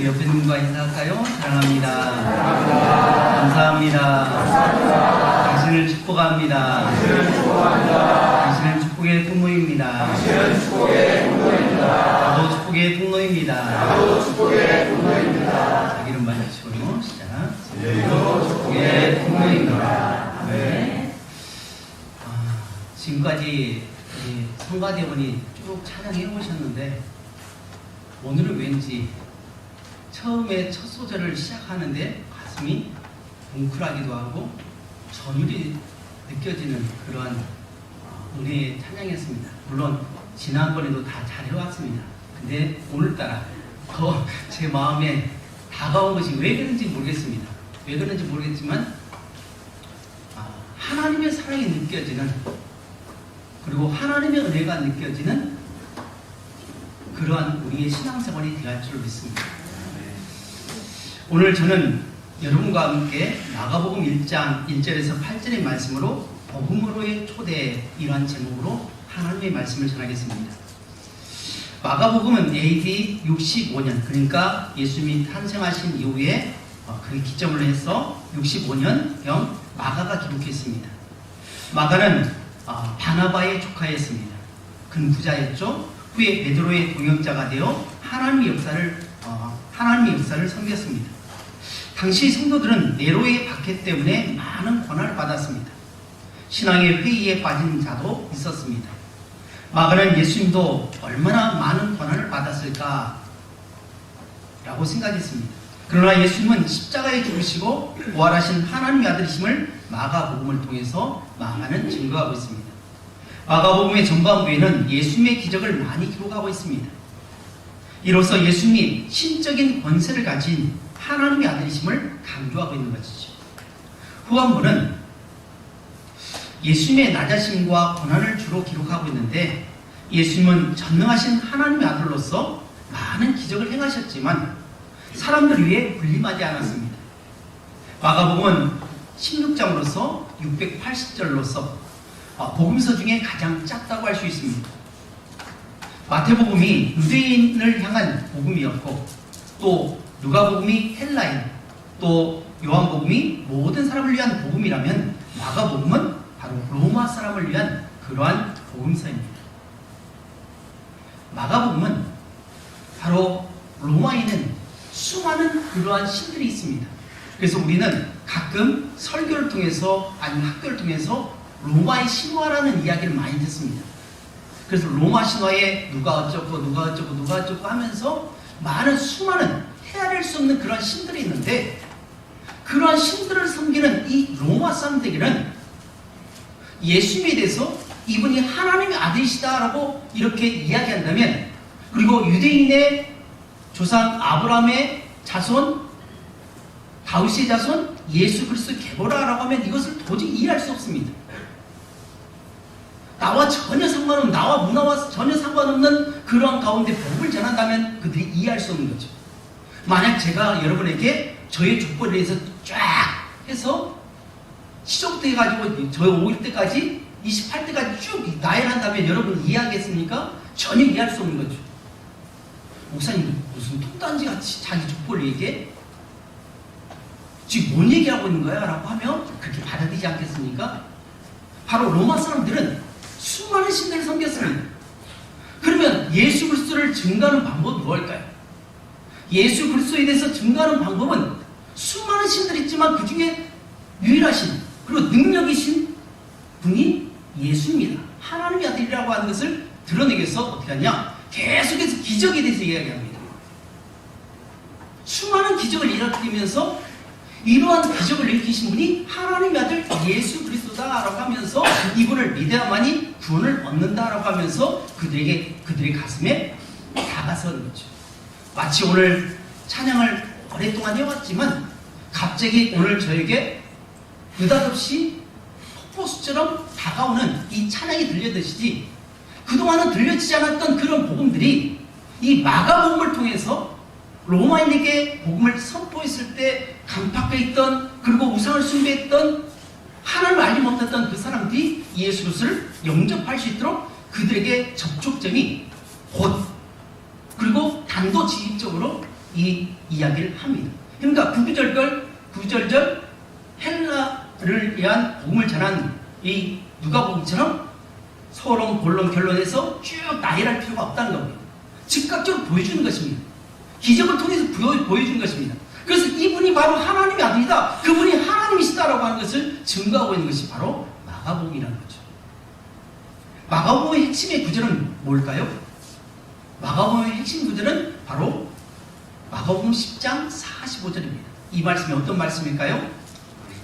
우리 옆에 누군가 인사할까요? 사랑합니다. 감사합니다. 당신을 축복합니다. 당신은 축복의 통로입니다. 나도 축복의 통로입니다. 자기 이름 맞으시고요. 시작. 축복의 통로입니다. 네. 지금까지 성가대원이 쭉 찬양해 오셨는데 오늘은 왠지 처음에 첫 소절을 시작하는데 가슴이 뭉클하기도 하고 전율이 느껴지는 그러한 은혜의 찬양이었습니다. 물론 지난번에도 다 잘해왔습니다. 근데 오늘따라 더 제 마음에 다가온 것이 왜 그런지 모르겠습니다. 왜 그런지 모르겠지만 하나님의 사랑이 느껴지는, 그리고 하나님의 은혜가 느껴지는 그러한 우리의 신앙생활이 되어갈 줄 믿습니다. 오늘 저는 여러분과 함께 마가복음 1장 1절에서 8절의 말씀으로 복음으로의 초대, 이러한 제목으로 하나님의 말씀을 전하겠습니다. 마가복음은 AD 65년, 그러니까 예수님이 탄생하신 이후에 그 기점으로 해서 65년경 마가가 기록했습니다. 마가는 바나바의 조카였습니다. 그는 부자였죠. 후에 베드로의 동역자가 되어 하나님의 역사를 섬겼습니다. 당시 성도들은 네로의 박해 때문에 많은 고난을 받았습니다. 신앙의 회의에 빠진 자도 있었습니다. 마가는 예수님도 얼마나 많은 고난을 받았을까 라고 생각했습니다. 그러나 예수님은 십자가에 죽으시고 부활하신 하나님의 아들이심을 마가복음을 통해서 마가는 증거하고 있습니다. 마가복음의 전반부에는 예수님의 기적을 많이 기록하고 있습니다. 이로써 예수님이 신적인 권세를 가진 하나님의 아들이심을 강조하고 있는 것이죠. 후반부는 예수님의 낮아심과 고난을 주로 기록하고 있는데, 예수님은 전능하신 하나님의 아들로서 많은 기적을 행하셨지만 사람들 위해 군림하지 않았습니다. 마가복음은 16장으로서 680절로서 복음서 중에 가장 짧다고 할 수 있습니다. 마태복음이 유대인을 향한 복음이었고, 또 누가복음이 헬라인, 또 요한복음이 모든 사람을 위한 복음이라면 마가복음은 바로 로마 사람을 위한 그러한 복음서입니다. 마가복음은 바로 로마에 있는 수많은 그러한 신들이 있습니다. 그래서 우리는 가끔 설교를 통해서 아니면 학교를 통해서 로마의 신화라는 이야기를 많이 듣습니다. 그래서 로마 신화에 누가 어쩌고 하면서 많은 수많은 헤아릴 수 없는 그런 신들이 있는데, 그러한 신들을 섬기는 이 로마 사람들에게는 예수님에 대해서 이분이 하나님의 아들이시다라고 이렇게 이야기한다면, 그리고 유대인의 조상 아브라함의 자손, 다윗의 자손, 예수 그리스도 계보라라고 하면 이것을 도저히 이해할 수 없습니다. 나와 전혀 상관없는, 나와 문화와 전혀 상관없는 그러한 가운데 복을 전한다면 그들이 이해할 수 없는 거죠. 만약 제가 여러분에게 저의 족보에 대해서 쫙 해서 시작부터 해가지고 저의 5일 때까지 28때까지 쭉 나열한다면 여러분 이해하겠습니까? 전혀 이해할 수 없는 거죠. 목사님 무슨 통단지 같이 자기 족보를 얘기해? 지금 뭔 얘기하고 있는 거야? 라고 하면 그렇게 받아들이지 않겠습니까? 바로 로마 사람들은 수많은 신들을 섬겼습니다. 그러면 예수 그리스도를 증거하는 방법은 무엇일까요? 예수 그리스도에 대해서 증거하는 방법은 수많은 신들이 있지만 그 중에 유일하신 그리고 능력이신 분이 예수입니다. 하나님의 아들이라고 하는 것을 드러내기 위해서 어떻게 하냐? 계속해서 기적에 대해서 이야기합니다. 수많은 기적을 일으키면서 이러한 기적을 일으키신 분이 하나님의 아들 예수 그리스도다라고 하면서 이분을 믿어야만이 구원을 얻는다라고 하면서 그들의 가슴에 다가서는 거죠. 마치 오늘 찬양을 오랫동안 해왔지만 갑자기 오늘 저에게 느닷없이 폭포수처럼 다가오는 이 찬양이 들려드시지, 그동안은 들려지지 않았던 그런 복음들이 이 마가복음을 통해서 로마인에게 복음을 선포했을 때 강팍해 있던, 그리고 우상을 숭배했던, 하나님을 알지 못했던 그 사람들이 예수 그리스도를 영접할 수 있도록 그들에게 접촉점이 곧, 그리고 단도직입적으로 이 이야기를 합니다. 그러니까 구구절절 헬라를 위한 복음을 전한 이 누가복음처럼 서론, 본론, 결론에서 쭉 나열할 필요가 없다는 겁니다. 즉각적으로 보여주는 것입니다. 기적을 통해서 보여주는 것입니다. 그래서 이분이 바로 하나님의 아들이다, 그분이 하나님이시다라고 하는 것을 증거하고 있는 것이 바로 마가복음이라는 거죠. 마가복음의 핵심의 구절은 뭘까요? 마가복음의 핵심 구절은 바로 마가복음 10장 45절입니다. 이 말씀이 어떤 말씀일까요?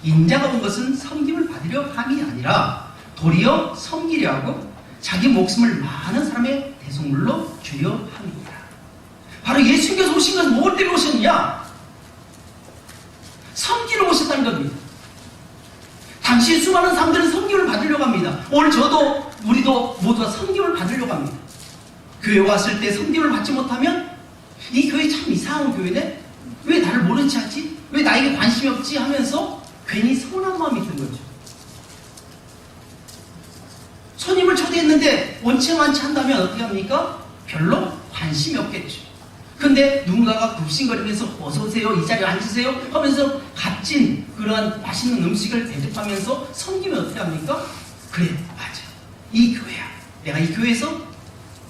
인자가 온 것은 섬김을 받으려 함이 아니라 도리어 섬기려 하고 자기 목숨을 많은 사람의 대속물로 주려 함이니라. 바로 예수님께서 오신 것은 뭘 때문에 오셨느냐? 섬기러 오셨다는 겁니다. 당시 수많은 사람들은 섬김을 받으려고 합니다. 오늘 저도 우리도 모두가 섬김을 받으려고 합니다. 교회 왔을 때 섬김을 받지 못하면 이 교회 참 이상한 교회네? 왜 나를 모른 체 하지? 왜 나에게 관심이 없지? 하면서 괜히 서운한 마음이 든 거죠. 손님을 초대했는데 원체만치 한다면 어떻게 합니까? 별로 관심이 없겠죠. 근데 누군가가 굽신거리면서 어서오세요, 이 자리에 앉으세요 하면서 값진 그러한 맛있는 음식을 대접하면서 섬기면 어떻게 합니까? 그래, 맞아, 이 교회야, 내가 이 교회에서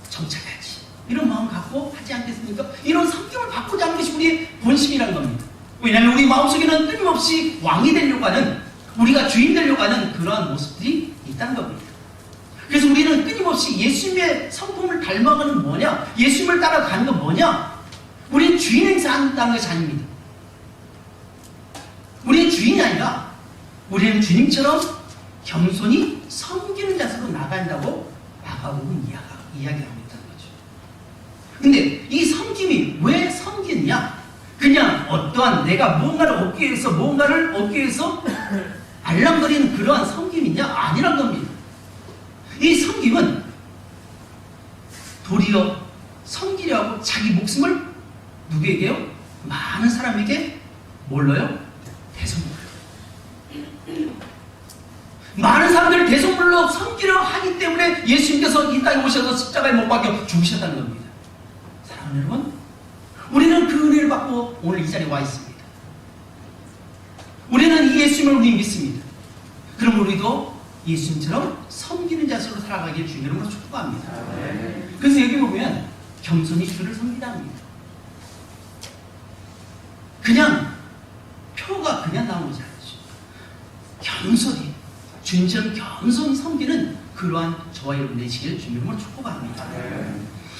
정착해야지, 이런 마음 갖고 하지 않겠습니까? 이런 성격을 바꾸지 않는 것이 우리의 본심이라는 겁니다. 왜냐하면 우리 마음속에는 끊임없이 왕이 되려고 하는, 우리가 주인 되려고 하는 그러한 모습들이 있다는 겁니다. 그래서 우리는 끊임없이 예수님의 성품을 닮아가는 뭐냐? 예수님을 따라가는 건 뭐냐? 우리는 주인 행사한다는 것이 아닙니다. 우리는 주인이 아니라 우리는 주님처럼 겸손히 섬기는 자세로 나간다고 마가복음은 이야기하고 있다는 거죠. 근데 이 섬김이 왜 섬기느냐? 그냥 어떠한 내가 무언가를 얻기 위해서 알랑거리는 그러한 섬김이냐? 아니란 겁니다. 이 섬김은 도리어 섬기려 하고 자기 목숨을 누구에게요? 많은 사람에게 뭘로요? 대속물로. 많은 사람들을 대속물로 섬기려 하기 때문에 예수님께서 이 땅에 오셔서 십자가에 못 박혀 죽으셨다는 겁니다. 사랑하는 여러분, 우리는 그 은혜를 받고 오늘 이 자리에 와 있습니다. 우리는 이 예수님을 우리 믿습니다. 그럼 우리도 예수님처럼 섬기는 자세로 살아가기를 주님의 이름으로 축복합니다. 그래서 여기 보면 겸손히 주를 섬기다 합니다. 그냥 표가 그냥 나온 것이 아니죠. 겸손히 주님처럼 겸손히 섬기는 그러한 저와 여러분 되시기를 주님의 이름으로 축복합니다.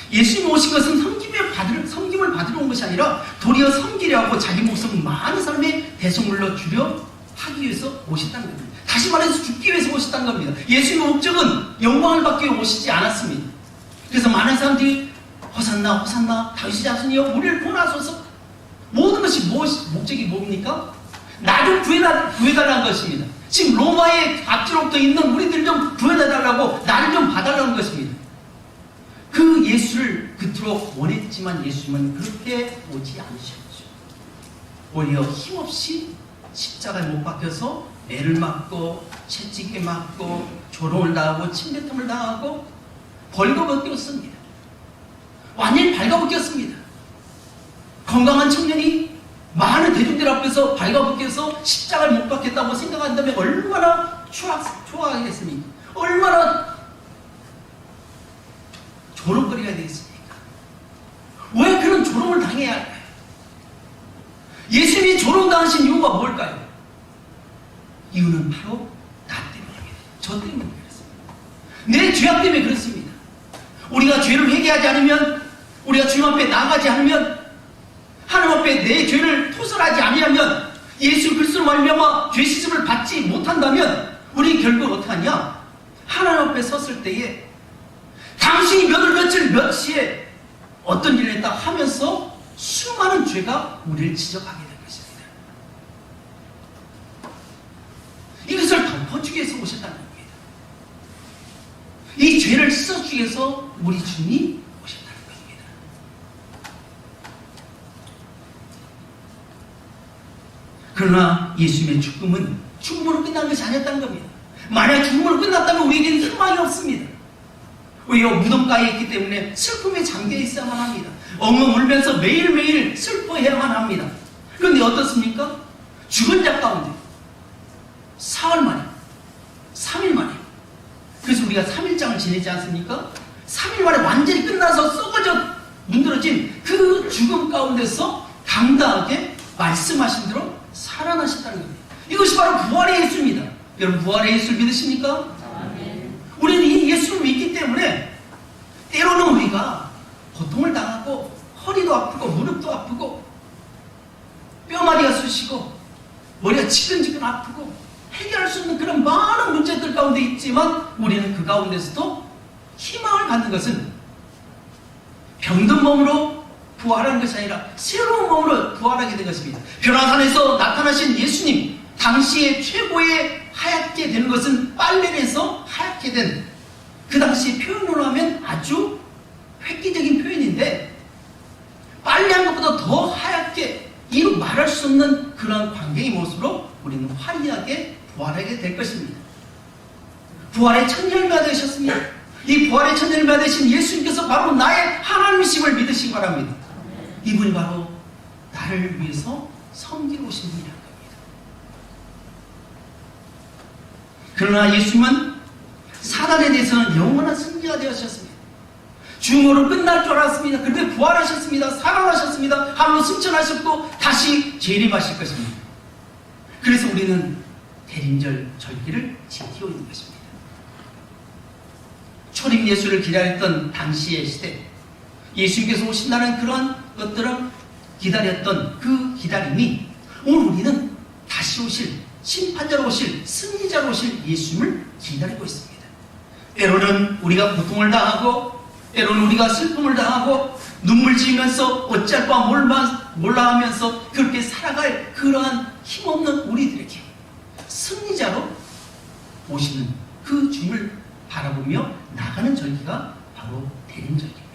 예수님이 오신 것은 섬김을 받으러 온 것이 아니라 도리어 섬기려 하고 자기 목숨을 많은 사람의 대속물로 주려 하기 위해서 오셨다는 겁니다. 다시 말해서 죽기 위해서 오셨다는 겁니다. 예수님의 목적은 영광을 받기 위해 오시지 않았습니다. 그래서 많은 사람들이 호산나 호산나 다윗의 자손이여 우리를 구원하소서, 모든 것이 목적이 뭡니까? 나 좀 구해달라는 것입니다. 지금 로마의 압제로부터 있는 우리들 좀 구해달라고, 나를 좀 봐달라는 것입니다. 그 예수를 그토록 원했지만 예수님은 그렇게 오지 않으셨죠. 오히려 힘없이 십자가에 못 박혀서 매를 맞고 채찍에 맞고 조롱을 당하고 침뱉음을 당하고 벌거벗겼습니다. 완전히 발가벗겼습니다. 건강한 청년이 많은 대중들 앞에서 발가벗겨서 십자가를 못 박겠다고 생각한다면 얼마나 추하겠습니까? 얼마나 조롱거리가 되겠습니까? 왜 그런 조롱을 당해야 할까요? 예수님이 조롱당하신 이유가 뭘까요? 이유는 바로 나 때문입니다. 저 때문에 그렇습니다. 내 죄악 때문에 그렇습니다. 우리가 죄를 회개하지 않으면, 우리가 주님 앞에 나가지 않으면, 하나님 앞에 내 죄를 토설하지 않으면, 예수 그리스도로 말미암아 죄 씻음을 받지 못한다면 우리 결국 어떻게 하냐? 하나님 앞에 섰을 때에 당신이 몇 월 며칠 몇 시에 어떤 일을 했다 하면서 수많은 죄가 우리를 지적하게 될 것입니다. 이것을 덮어주기 위해서 오셨다는 겁니다. 이 죄를 씻어주기 위해서 우리 주님이 오셨다는 겁니다. 그러나 예수님의 죽음으로 끝난 것이 아니었다는 겁니다. 만약 죽음으로 끝났다면 우리에게는 희망이 없습니다. 왜요? 무덤가에 있기 때문에 슬픔에 잠겨 있어야만 합니다. 엉엉 울면서 매일매일 슬퍼해야만 합니다. 그런데 어떻습니까? 죽은 자 가운데 사흘 만에, 3일 만에, 그래서 우리가 3일장을 지내지 않습니까? 3일 만에 완전히 끝나서 썩어져 문드러진 그 죽음 가운데서 당당하게 말씀하신 대로 살아나셨다는 겁니다. 이것이 바로 부활의 예수입니다. 여러분, 부활의 예수를 믿으십니까? 우리는 이 예수를 믿기 때문에 때로는 우리가 고통을 당하고 허리도 아프고 무릎도 아프고 뼈마디가 쑤시고 머리가 지근지근 아프고 해결할 수 없는 그런 많은 문제들 가운데 있지만 우리는 그 가운데서도 희망을 갖는 것은 병든 몸으로 부활하는 것이 아니라 새로운 몸으로 부활하게 된 것입니다. 변화산에서 나타나신 예수님, 당시에 최고의 하얗게 되는 것은 빨래를 해서 하얗게 된, 그 당시 표현으로 하면 아주 획기적인 표현인데, 빨래한 것보다 더 하얗게 이루 말할 수 없는 그런 광경의 모습으로 우리는 화려하게 부활하게 될 것입니다. 부활의 첫 열매가 되셨습니다. 이 부활의 첫 열매가 되신 예수님께서 바로 나의 하나님이심을 믿으시기 바랍니다. 이분이 바로 나를 위해서 섬기고 오신 분이라는 겁니다. 그러나 예수님은 사단에 대해서는 영원한 승리가 되었습니다. 중으로 끝날 줄 알았습니다. 그런데 부활하셨습니다. 살아나셨습니다. 하늘로 승천하셨고 다시 재림하실 것입니다. 그래서 우리는 대림절 절기를 지키고 있는 것입니다. 초림 예수를 기다렸던 당시의 시대, 예수님께서 오신다는 그런 것들을 기다렸던 그 기다림이 오늘 우리는 다시 오실, 심판자로 오실, 승리자로 오실 예수님을 기다리고 있습니다. 때로는 우리가 고통을 당하고, 때로는 우리가 슬픔을 당하고, 눈물 지으면서 어찌할 바 몰라 하면서 그렇게 살아갈 그러한 힘없는 우리들에게 승리자로 오시는 그 주님을 바라보며 나가는 절기가 바로 대림절기입니다.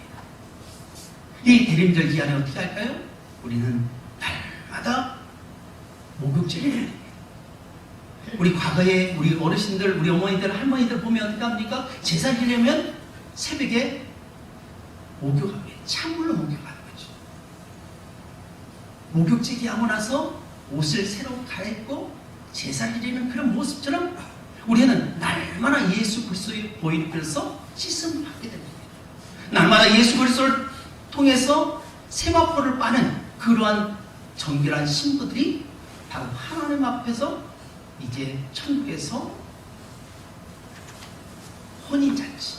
이 대림절 기간에 어떻게 할까요? 우리는 날마다 목욕제를 해야 됩니다. 우리 과거에 우리 어르신들, 우리 어머니들, 할머니들 보면 어떻게 합니까? 제사 지내면 새벽에 목욕합니다. 찬물로 목욕하는 거죠. 목욕제기 하고 나서 옷을 새로 갈아입고 제사 지내는 그런 모습처럼 우리는 날마다 예수 그리스도의 보혈에서 씻음을 받게 됩니다. 날마다 예수 그리스도를 통해서 세마포를 빠는 그러한 정결한 신부들이 바로 하나님 앞에서 이제 천국에서 혼인잔치,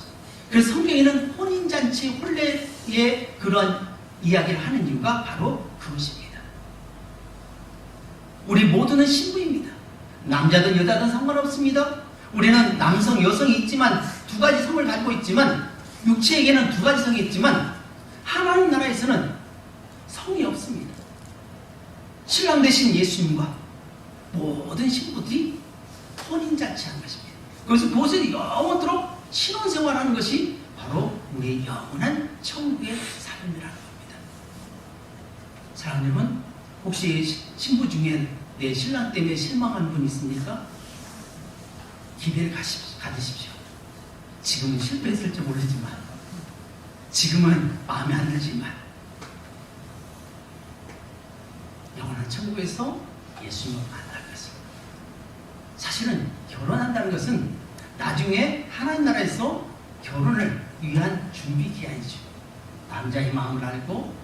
그래서 성경에는 혼인잔치, 혼례의 그러한 이야기를 하는 이유가 바로 그것입니다. 우리 모두는 신부입니다. 남자든 여자든 상관없습니다. 우리는 남성, 여성이 있지만 두 가지 성을 가지고 있지만, 육체에게는 두 가지 성이 있지만 하나님 나라에서는 성이 없습니다. 신랑 되신 예수님과 모든 신부들이 혼인잔치한 것입니다. 그래서 그것을 영원토록 신혼생활하는 것이 바로 우리의 영원한 천국의 삶이라는 겁니다. 사랑하는 여러분, 혹시 신부 중에 내 신랑 때문에 실망한 분 있습니까? 기대를 가지십시오. 지금은 실패했을지 모르지만, 지금은 마음에 안 들지만, 영원한 천국에서 예수님을 만날 것입니다. 사실은 결혼한다는 것은 나중에 하나님 나라에서 결혼을 위한 준비 기간이죠. 남자의 마음을 알고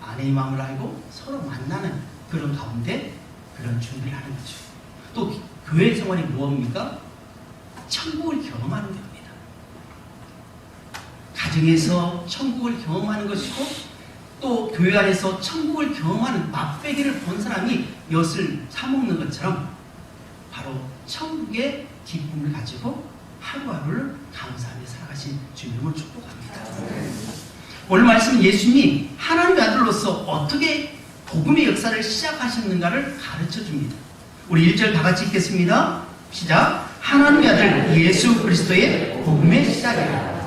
아내의 마음을 알고 서로 만나는 그런 가운데 그런 준비를 하는 거죠. 또 교회 생활이 무엇입니까? 천국을 경험하는 겁니다. 가정에서 천국을 경험하는 것이고, 또 교회 안에서 천국을 경험하는 맛배기를 본 사람이 엿을 사먹는 것처럼 바로 천국의 기쁨을 가지고 하루하루를 감사하며 살아가신 주님을 축복합니다. 오늘 말씀은 예수님이 하나님의 아들로서 어떻게 복음의 역사를 시작하셨는가를 가르쳐 줍니다. 우리 1절 다 같이 읽겠습니다. 시작. 하나님의 아들 예수 그리스도의 복음의 시작이다.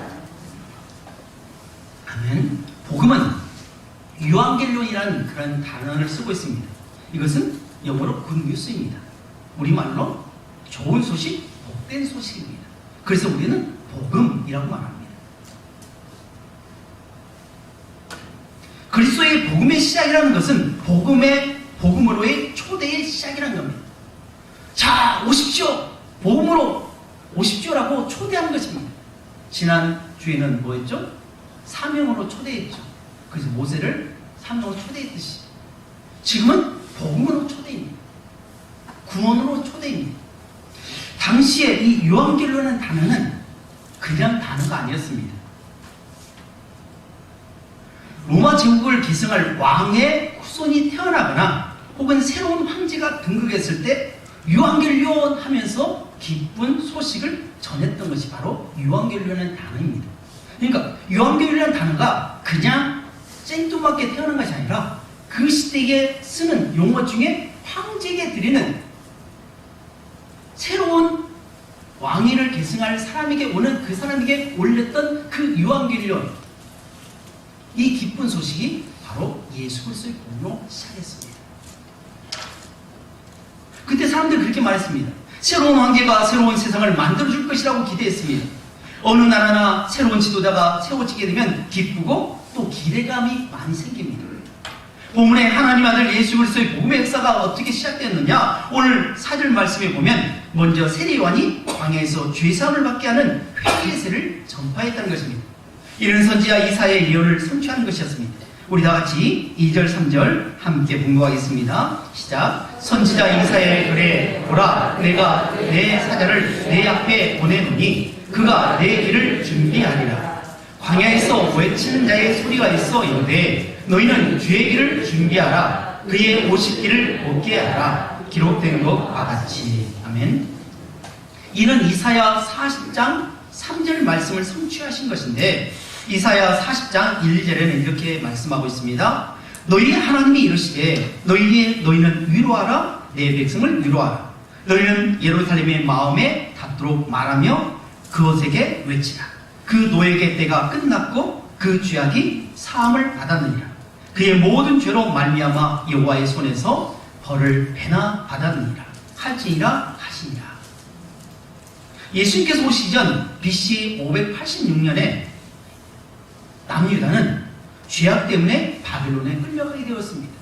아멘. 복음은 유앙겔론이라는 그런 단어를 쓰고 있습니다. 이것은 영어로 굿뉴스입니다. 우리말로 좋은 소식, 복된 소식입니다. 그래서 우리는 복음이라고 말합니다. 로마교회의 복음의 시작이라는 것은 복음으로의 초대의 시작이라는 겁니다. 자, 오십시오. 복음으로 오십시오라고 초대하는 것입니다. 지난 주에는 뭐였죠? 사명으로 초대했죠. 그래서 모세를 사명으로 초대했듯이 지금은 복음으로 초대입니다. 구원으로 초대입니다. 당시에 이 요한계시라는 단어는 그냥 단어가 아니었습니다. 로마 제국을 계승할 왕의 후손이 태어나거나 혹은 새로운 황제가 등극했을 때 유앙겔리온 하면서 기쁜 소식을 전했던 것이 바로 유앙겔리온이라는 단어입니다. 그러니까 유앙겔리온이라는 단어가 그냥 생뚱맞게 태어난 것이 아니라 그 시대에 쓰는 용어 중에 황제에게 드리는 새로운 왕위를 계승할 사람에게 오는 그 사람에게 올렸던 그 유앙겔리온, 이 기쁜 소식이 바로 예수 그리스도의 복음으로 시작했습니다. 그때 사람들이 그렇게 말했습니다. 새로운 황제가 새로운 세상을 만들어줄 것이라고 기대했습니다. 어느 나라나 새로운 지도자가 세워지게 되면 기쁘고 또 기대감이 많이 생깁니다. 본문에 하나님 아들 예수 그리스도의 복음의 역사가 어떻게 시작되었느냐, 오늘 4절 말씀에 보면 먼저 세례요한이 광야에서 죄사함을 받게 하는 회개세를 전파했다는 것입니다. 이런 선지자 이사야의 예언을 성취하는 것이었습니다. 우리 다 같이 2절 3절 함께 봉독하겠습니다. 시작. 선지자 이사야의 글에 보라, 내가 내 사자를 내 앞에 보내노니 그가 내 길을 준비하리라. 광야에서 외치는 자의 소리가 있어 이르되 너희는 주의 길을 준비하라. 그의 오실 길을 걷게 하라. 기록된 것과 같이. 아멘. 이는 이사야 40장 3절 말씀을 성취하신 것인데, 이사야 40장 1절에는 이렇게 말씀하고 있습니다. 너희 하나님이 이르시되 너희는 위로하라. 내 백성을 위로하라. 너희는 예루살렘의 마음에 닿도록 말하며 그것에게 외치라. 그 노예의 때가 끝났고 그 죄악이 사함을 받았느니라. 그의 모든 죄로 말미암아 여호와의 손에서 벌을 배나 받았느니라. 할지니라 하시니라. 예수님께서 오시기 전 BC 586년에 남유다는 죄악 때문에 바벨론에 끌려가게 되었습니다.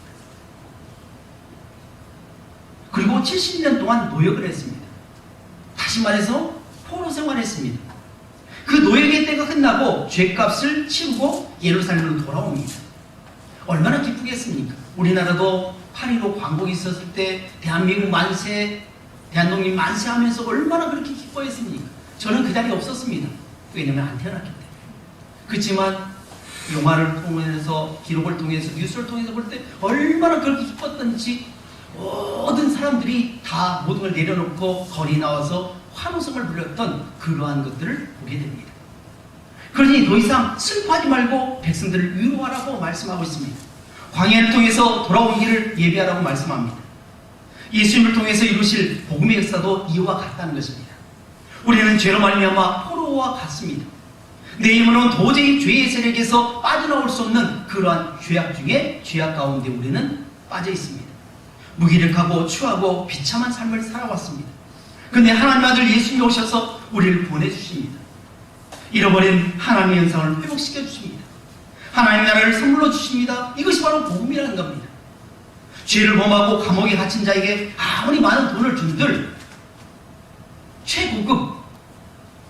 그리고 70년 동안 노역을 했습니다. 다시 말해서 포로 생활했습니다. 그 노역의 때가 끝나고 죄값을 치르고 예루살렘으로 돌아옵니다. 얼마나 기쁘겠습니까? 우리나라도 8.15 광복이 있었을 때 대한민국 만세, 대한독립 만세 하면서 얼마나 그렇게 기뻐했습니까? 저는 그 자리에 없었습니다. 왜냐면 안 태어났기 때문에. 그렇지만 영화를 통해서, 기록을 통해서, 뉴스를 통해서 볼 때 얼마나 그렇게 기뻤던지 모든 사람들이 다 모든 걸 내려놓고 거리 나와서 환호성을 불렸던 그러한 것들을 보게 됩니다. 그러니 더 이상 슬퍼하지 말고 백성들을 위로하라고 말씀하고 있습니다. 광야를 통해서 돌아오기를 예비하라고 말씀합니다. 예수님을 통해서 이루실 복음의 역사도 이와 같다는 것입니다. 우리는 죄로 말미암아 포로와 같습니다. 내 힘으로는 도저히 죄의 세력에서 빠져나올 수 없는 그러한 죄악 중에 죄악 가운데 우리는 빠져 있습니다. 무기력하고 추하고 비참한 삶을 살아왔습니다. 그런데 하나님 아들 예수님이 오셔서 우리를 보내주십니다. 잃어버린 하나님의 영상을 회복시켜 주십니다. 하나님 나라를 선물로 주십니다. 이것이 바로 복음이라는 겁니다. 죄를 범하고 감옥에 갇힌 자에게 아무리 많은 돈을 준들, 최고급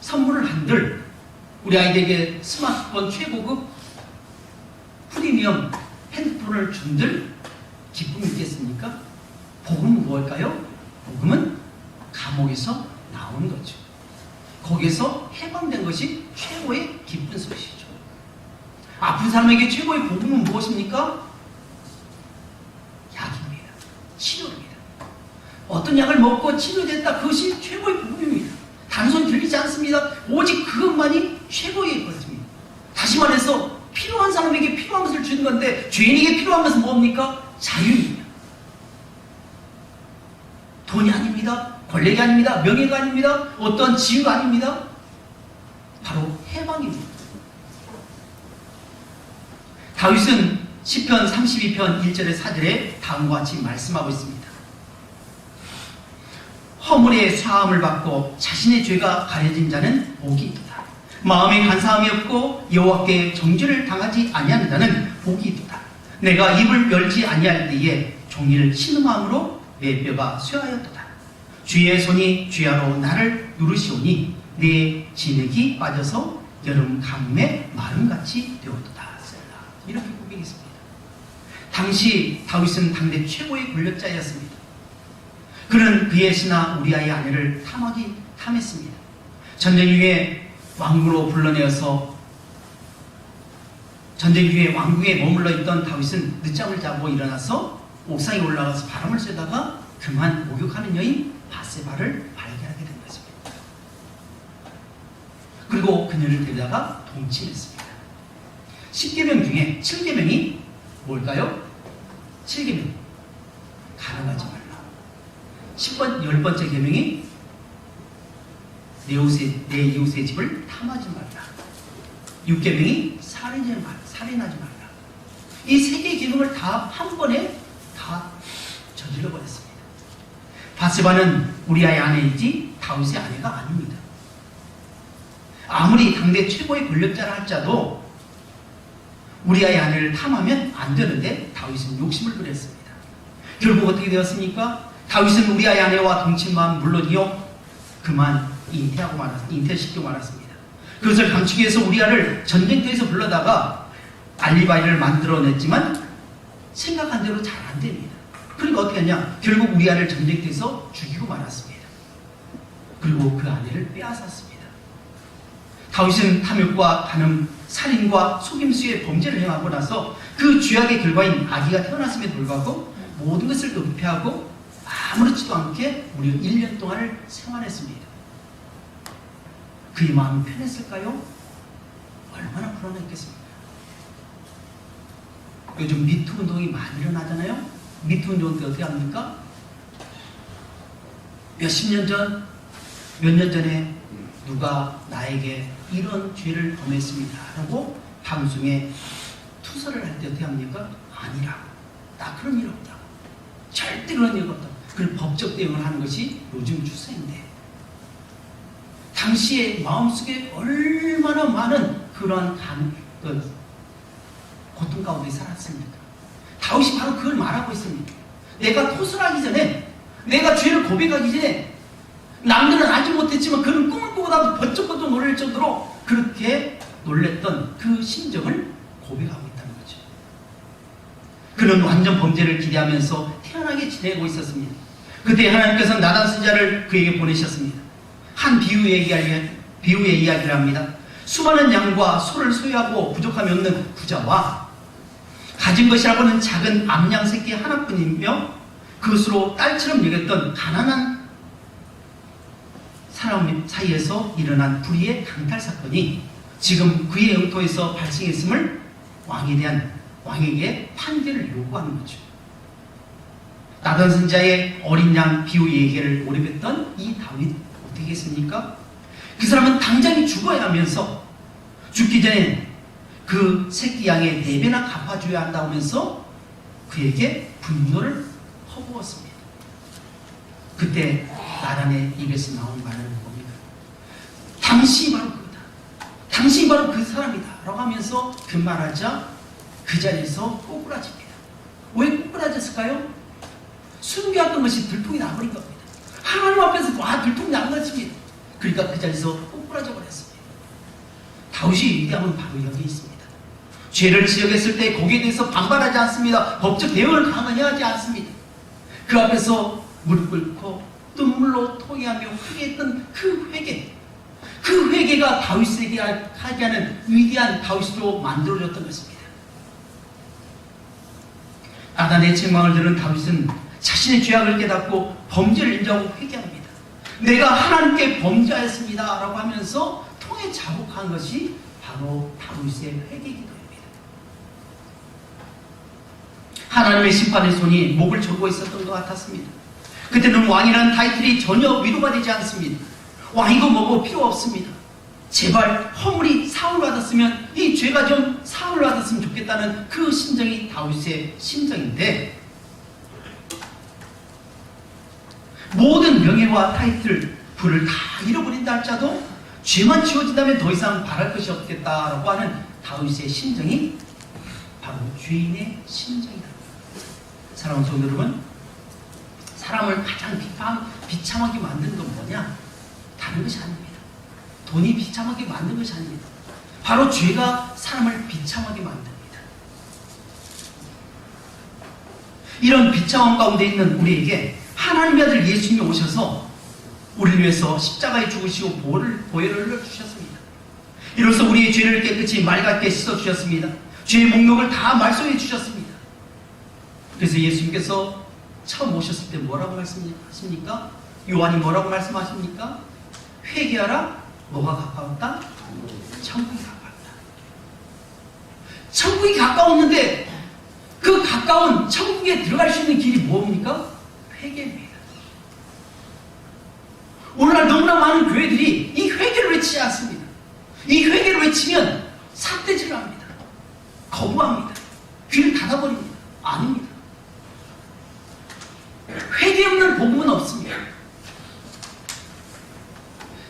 선물을 한들, 우리 아이들에게 스마트폰 최고급 프리미엄 핸드폰을 준들 기쁨이 있겠습니까? 복음은 무엇일까요? 복음은 감옥에서 나온 거죠. 거기에서 해방된 것이 최고의 기쁜 소식이죠. 아픈 사람에게 최고의 복음은 무엇입니까? 약입니다. 치료입니다. 어떤 약을 먹고 치료됐다, 그것이 최고의 복음입니다. 단순히 들리지 않습니다. 오직 그것만이 최고의 것입니다. 다시 말해서 필요한 사람에게 필요한 것을 주는 건데, 죄인에게 필요한 것은 뭡니까? 자유입니다. 돈이 아닙니다. 권력이 아닙니다. 명예가 아닙니다. 어떤 지위가 아닙니다. 바로 해방입니다. 다윗은 시편 32편 1절에 4절에 다음과 같이 말씀하고 있습니다. 허물의 사함을 받고 자신의 죄가 가려진 자는 복이 있도다. 마음에 간사함이 없고 여호와께 정죄를 당하지 아니하는 자는 복이 있도다. 내가 입을 열지 아니할 때에 종일 신음함으로 내 뼈가 쇠하였도다. 주의 손이 주야로 나를 누르시오니 내 진액이 빠져서 여름 가뭄에 마름같이 되었도다. 이렇게 고백했습니다. 당시 다윗은 당대 최고의 권력자였습니다. 그는 그의 신하 우리아의 아내를 탐했습니다. 전쟁 이후에 왕궁으로 불러내어서 전쟁 이후에 왕궁에 머물러 있던 다윗은 늦잠을 자고 일어나서 옥상에 올라가서 바람을 쐬다가 그만 목욕하는 여인 바세바를 발견하게 된 것입니다. 그리고 그녀를 데려다가 동침했습니다. 10계명 중에 7계명이 뭘까요? 7계명 가늠하지 말라. 10번째 계명이 내 이웃의 집을 탐하지 말라. 6계명이 살인하지 말라. 이 세 개의 계명을 다 한 번에 다 저질러 버렸습니다. 바세바는 우리아의 아내이지 다윗의 아내가 아닙니다. 아무리 당대 최고의 권력자라 할지라도 우리아의 아내를 탐하면 안 되는데 다윗은 욕심을 부렸습니다. 결국 어떻게 되었습니까? 다윗은 우리아의 아내와 동침만 물론이요 그만 잉태시키고 말았습니다. 그것을 감추기 위해서 우리아를 전쟁터에서 불러다가 알리바이를 만들어냈지만 생각한 대로 잘 안 됩니다. 그러니까 어떻게 했냐? 결국 우리아를 전쟁터에서 죽이고 말았습니다. 그리고 그 아내를 빼앗았습니다. 다윗은 탐욕과 간음, 살인과 속임수의 범죄를 행하고 나서 그 죄악의 결과인 아기가 태어났음에도 불구하고 모든 것을 은폐하고 아무렇지도 않게 무려 1년 동안을 생활했습니다. 그의 마음이 편했을까요? 얼마나 불안했겠습니까? 요즘 미투 운동이 많이 일어나잖아요. 미투 운동 때 어떻게 합니까? 몇 년 전에 누가 나에게 이런 죄를 범했습니다 라고 방송에 투서를 할 때 어떻게 합니까? 아니라고. 나 그런 일 없다고. 절대 그런 일 없다고. 그걸 법적 대응을 하는 것이 요즘 추세인데 당시에 마음속에 얼마나 많은 그러한 고통 가운데 살았습니까? 다윗이 바로 그걸 말하고 있습니다. 내가 토설하기 전에, 내가 죄를 고백하기 전에 남들은 알지 못했지만 그는 꿈을 꾸고도 번쩍번쩍 놀랄 정도로 그렇게 놀랬던 그 심정을 고백하고 있다는 거죠. 그는 완전 범죄를 기대하면서 태연하게 지내고 있었습니다. 그때 하나님께서 나단 선지자를 그에게 보내셨습니다. 한 비유의 이야기를 합니다. 수많은 양과 소를 소유하고 부족함이 없는 부자와 가진 것이라고는 작은 암양 새끼 하나뿐이며 그것으로 딸처럼 여겼던 가난한 사람 사이에서 일어난 불의의 강탈 사건이 지금 그의 영토에서 발생했음을 왕에게 판결을 요구하는 거죠. 나단 선지자의 어린 양 비유 얘기를 오래했던 이 다윗 어떻게 했습니까? 그 사람은 당장에 죽어야 하면서 죽기 전에 그 새끼 양의 4배나 갚아줘야 한다고 하면서 그에게 분노를 퍼부었습니다. 그때 나단의 입에서 나온 말은 뭡니까? 당신이 바로 그거다. 당신이 바로 그 사람이다. 라고 하면서 그 말하자 그 자리에서 꼬꾸라집니다. 왜 꼬꾸라졌을까요? 숨겨왔던 것이 들통이 나버린 겁니다. 하나님 앞에서 들통이 난 것입니다. 그러니까 그 자리에서 꼬꾸라져 버렸습니다. 다윗이 위대함은 바로 여기 있습니다. 죄를 지적했을 때 거기에 대해서 반발하지 않습니다. 법적 대응을 강하게 하지 않습니다. 그 앞에서 무릎 꿇고 눈물로 토해하며 회개했던 그 회개, 그 회개가 다윗에게 하게 하는 위대한 다윗으로 만들어졌던 것입니다. 나단의 책망을 들은 다윗은 자신의 죄악을 깨닫고 범죄를 인정하고 회개합니다. 내가 하나님께 범죄하였습니다 라고 하면서 통에 자복한 것이 바로 다윗의 회개기도입니다. 하나님의 심판의 손이 목을 조르고 있었던 것 같았습니다. 그때는 왕이라는 타이틀이 전혀 위로가 되지 않습니다. 왕이고 뭐고 필요 없습니다. 제발 허물이 사함을 받았으면 이 죄가 좀 사함을 받았으면 좋겠다는 그 심정이 다윗의 심정인데 모든 명예와 타이틀, 부를 다 잃어버린다 할지라도 죄만 지워진다면 더 이상 바랄 것이 없겠다라고 하는 다윗의 심정이 바로 바로 죄인의 심정이다. 사랑하는 성도 여러분, 사람을 가장 비참하게 만든 건 뭐냐? 다른 것이 아닙니다. 돈이 비참하게 만든 것이 아닙니다. 바로 죄가 사람을 비참하게 만듭니다. 이런 비참함 가운데 있는 우리에게 하나님의 아들 예수님이 오셔서 우리를 위해서 십자가에 죽으시고 보혈을 흘려주셨습니다. 이로써 우리의 죄를 깨끗이 맑게 씻어주셨습니다. 죄의 목록을 다 말소해 주셨습니다. 그래서 예수님께서 처음 오셨을 때 뭐라고 말씀하십니까? 요한이 뭐라고 말씀하십니까? 회개하라. 뭐가 가까웠다? 천국이 가까웠다. 천국이 가까웠는데 그 가까운 천국에 들어갈 수 있는 길이 뭡니까? 회개입니다. 오늘날 너무나 많은 교회들이 이 회개를 외치지 않습니다. 이 회개를 외치면 삿대질을 합니다. 거부합니다. 귀를 닫아버립니다. 아닙니다. 회개 없는 복음은 없습니다.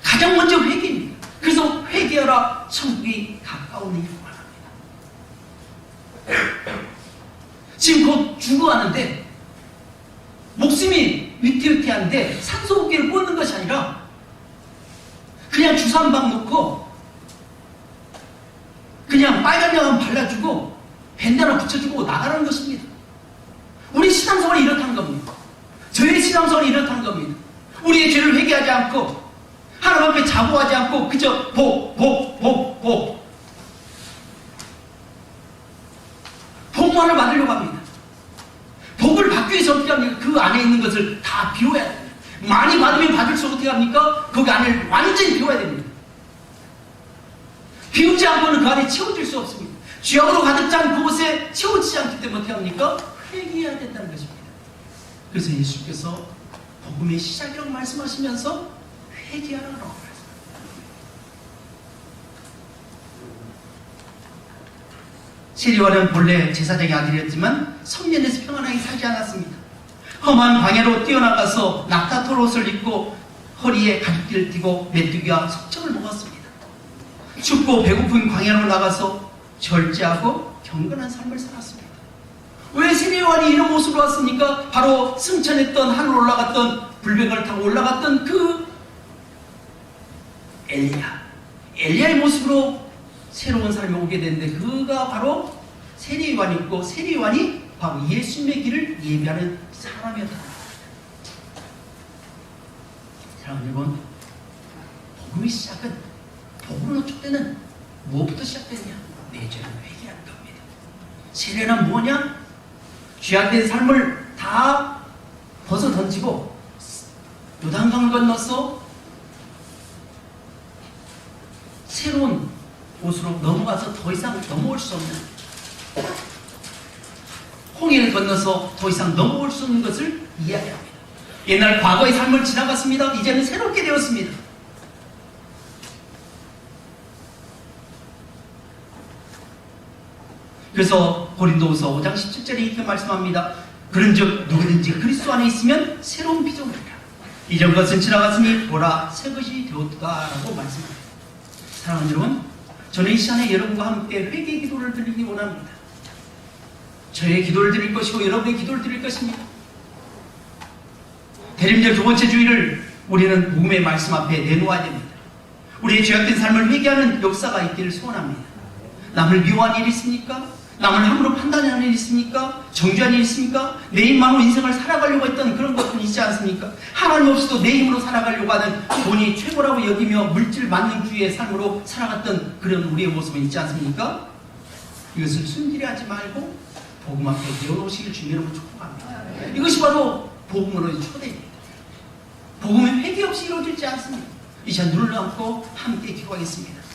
가장 먼저 회개입니다. 그래서 회개하라. 천국이 가까운 일을 말합니다. 지금 곧 죽어가는데 목숨이 위태위태한데 산소호흡기를 꽂는 것이 아니라 그냥 주사 한 방 놓고 그냥 빨간 약 발라주고 밴다나 붙여주고 나가라는 것입니다. 우리 신앙생활이 이렇다는 겁니다. 저희의 신앙생활이 이렇다는 겁니다. 우리의 죄를 회개하지 않고 하나님 앞에 자복하지 않고 그저 복만을 받으려고 합니다. 복을 받기 위해서 어떻게 합니까? 그 안에 있는 것을 다 비워야 됩니다. 많이 받으면 받을수록 어떻게 합니까? 거기 안을 완전히 비워야 됩니다. 비우지 않고는 그 안에 채워질 수 없습니다. 죄악으로 가득 찬 그곳에 채워지지 않기 때문에 어떻게 합니까? 회개해야 된다는 것입니다. 그래서 예수께서 복음의 시작이라고 말씀하시면서 회개하라고 말씀합니다. 세리와는 본래 제사장의 아들이었지만 성전에서 평안하게 살지 않았습니다. 험한 광야로 뛰어나가서 낙타털 옷을 입고 허리에 가죽띠를 띠고 메뚜기와 석청을 먹었습니다. 춥고 배고픈 광야로 나가서 절제하고 경건한 삶을 살았습니다. 왜 세리요한이 이런 모습으로 왔습니까? 바로 승천했던 하늘 올라갔던 불백을 타고 올라갔던 그 엘리야의 모습으로 새로운 사람이 오게 되는데 그가 바로 세리요한이었고 세리요한이 바로 예수님의 길을 예비하는 사람이었다. 사랑하는 여러분, 복음의 시작은 복음으로 촉되는 무엇부터 시작되느냐? 내 죄를 회개하는 겁니다. 세례는 뭐냐? 죄악된 삶을 다 벗어 던지고 요단강을 건너서 새로운 곳으로 넘어가서 더 이상 넘어올 수 없는, 홍해를 건너서 더 이상 넘어올 수 없는 것을 이야기합니다. 옛날 과거의 삶을 지나갔습니다. 이제는 새롭게 되었습니다. 그래서 고린도후서 5장 17절에 이렇게 말씀합니다. 그런즉 누구든지 그리스도 안에 있으면 새로운 피조물이라. 이전 것은 지나갔으니 보라 새 것이 되었다라고 말씀합니다. 사랑하는 여러분, 저는 이 시간에 여러분과 함께 회개 기도를 드리기 원합니다. 저의 기도를 드릴 것이고 여러분의 기도를 드릴 것입니다. 대림절 두 번째 주일을 우리는 복음의 말씀 앞에 내놓아야 됩니다. 우리의 죄악된 삶을 회개하는 역사가 있기를 소원합니다. 남을 미워하는 일이 있습니까? 남을 함부로 판단하는 일이 있습니까? 정죄하는 일이 있습니까? 내 힘만으로 인생을 살아가려고 했던 그런 것들이 있지 않습니까? 하나님 없이도 내 힘으로 살아가려고 하는 돈이 최고라고 여기며 물질 만능주의의 삶으로 살아갔던 그런 우리의 모습은 있지 않습니까? 이것을 숨기려 하지 말고 복음 앞에 내어놓으시길 주님으로 축복합니다. 이것이 바로 복음으로의 초대입니다. 복음은 회개 없이 이루어지지 않습니다. 이 시간 눈을 감고 함께 기도하겠습니다.